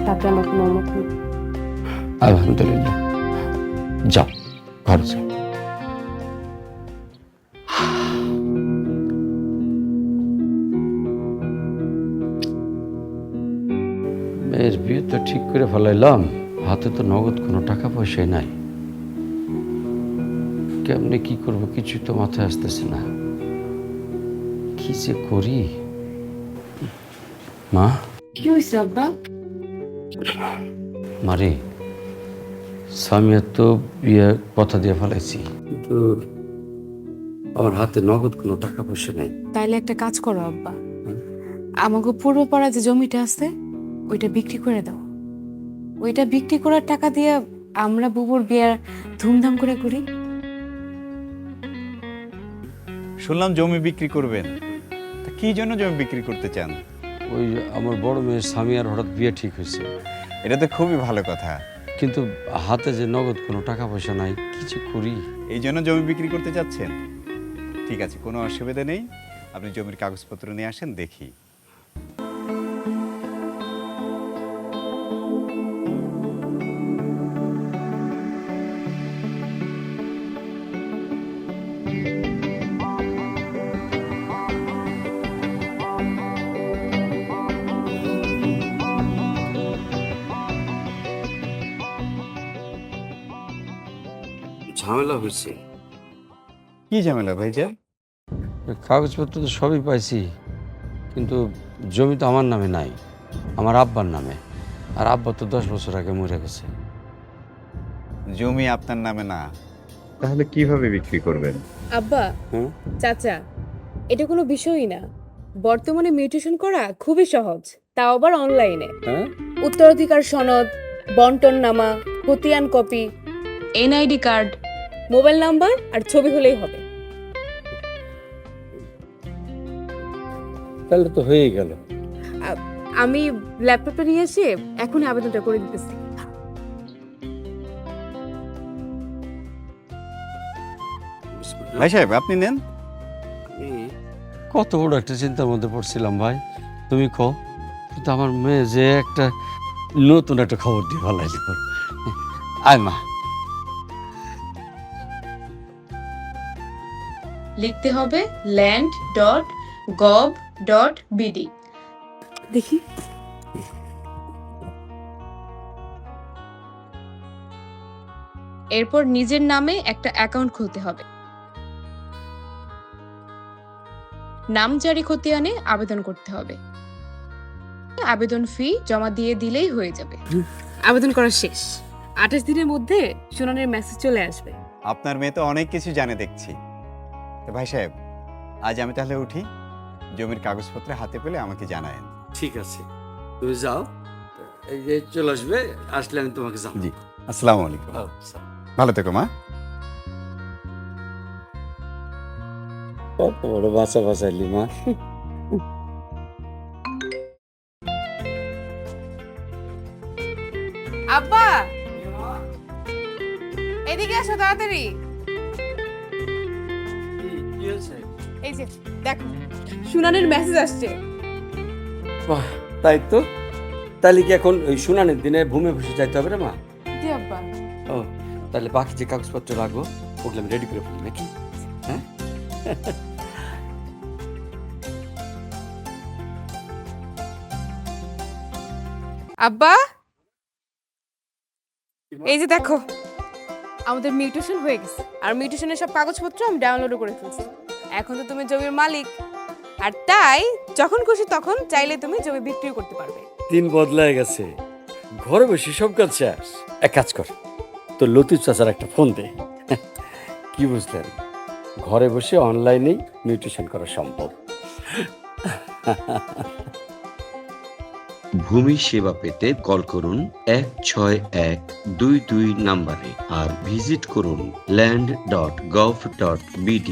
তাতে আমার কোনো মত নেই। আলহামদুলিল্লাহ, যাও ঘরে যাও। মেয়ের বিয়ে তো ঠিক করে ফেলাইলাম, হাতে তো নগদ কোনো টাকা পয়সাই নাই। কেমনে কি করব কিছুই তো মাথায় আসতেছে না। কি যে করি। মা, কি হয়েছে আব্বা? মারে, সামিয়ার তো বিয়ে কথা দিয়ে ফেলাইছি, কিন্তু আমার হাতে নগদ কোনো টাকা পয়সা নেই। তাইলে একটা কাজ করো আব্বা, আমাকে পূর্বপাড়া যে জমিটা আছে ওইটা বিক্রি করে দাও। ওইটা বিক্রি করার টাকা দিয়ে আমরা বুবুর বিয়ার ধুমধাম করে করি। শুনলাম জমি বিক্রি করবেন, তা কি জন্য জমি বিক্রি করতে চান? ওই আমার বড় মেয়ের সামিয়ার হঠাৎ বিয়ে ঠিক হয়েছে, এটা তো খুবই ভালো কথা। কিন্তু হাতে যে নগদ কোনো টাকা পয়সা নাই, কি যে করি। এই জন্য জমি বিক্রি করতে চাচ্ছেন? ঠিক আছে, কোনো অসুবিধা নেই, আপনি জমির কাগজপত্র নিয়ে আসেন, দেখি। ঝামেলা হয়েছে। কি ঝামেলা ভাইজান? কাগজপত্র তো সবই পাইছি, কিন্তু জমি তো আমার নামে নাই, আমার আব্বার নামে। আর আব্বা তো 10 বছর আগে মরে গেছে। জমি আপনার নামে না, তাহলে কিভাবে বিক্রি করবেন? আব্বা, হুম? চাচা, এটা কোনো বিষয়ই না। বর্তমানে মিউটেশন করা খুবই সহজ, তাও আবার অনলাইনে। হ্যাঁ, উত্তরাধিকার সনদ, বন্টন নামা, খতিয়ান copy, NID card, mobile number আর ছবি হলেই হবে। তাহলে তো হয়েই গেল। আমি ল্যাপটপটা নিয়ে এসে এখনই আবেদনটা করে দিতেছি। ভাই সাহেব, আপনি নেন। কত বড় একটা চিন্তার মধ্যে পড়ছিলাম ভাই, তুমি কও। কিন্তু আমার মেয়ে যে একটা নতুন একটা খবর দিয়ে ফেলাইল। আয় মা। লিখতে হবে land.gov.bd। দেখি, এরপর নিজের নামে একটা অ্যাকাউন্ট খুলতে হবে। নামজারি খতিয়ানে আবেদন করতে হবে। আবেদন ফি জমা দিয়ে দিলেই হয়ে যাবে। আবেদন করা শেষ। 28 দিনের মধ্যে শুনানির মেসেজ চলে আসবে। আপনার মেয়ে তো অনেক কিছু জানে দেখছি। তো ভাই সাহেব, আজ আমি তাহলে উঠি, জমির কাগজপত্র হাতে পেলে আমাকে জানায়েন। ঠিক আছে, তুমি যাও, এই যে চলে আসবে, আসলে আমি তোমাকে জানাবো। জি, আসসালামু আলাইকুম। ভালো থেকো মা। কত বড় বাচ্চা বাঁচাইলি মা। আব্বা, এদিকে আসো তাড়াতাড়ি। এই যে দেখো, শুনানির মেসেজ আসছে। বাহ, তাই তো। তাহলে কি এখন ওই শুনানির দিনে ভূমি বসে যাইতে হবে রে মা? জি আব্বা। ও, তাহলে বাকি যে কাগজপত্র লাগবো ওগুলো আমি রেডি করে ফেলি নাকি? হ্যাঁ, আব্বা, এই যে দেখো, আমাদের মিউটেশন হয়ে গেছে। আর মিউটেশনের সব কাগজপত্র আমি ডাউনলোড করে ফেলছি। এখন তো তুমি জমির মালিক, আর তাই যখন খুশি তখন চাইলে তুমি জমি বিক্রি করতে পারবে। দিন বদলায় গেছে, ঘরে বসে সব কাজ শেষ। এক কাজ কর, তো লতিফ চাচার একটা ফোন দে। কি বুঝলেন, ঘরে বসে অনলাইনেই মিউটেশন করা সম্ভব। ভূমি সেবা পেতে কল করুন 16122 নম্বরে আর ভিজিট করুন land.gov.bd।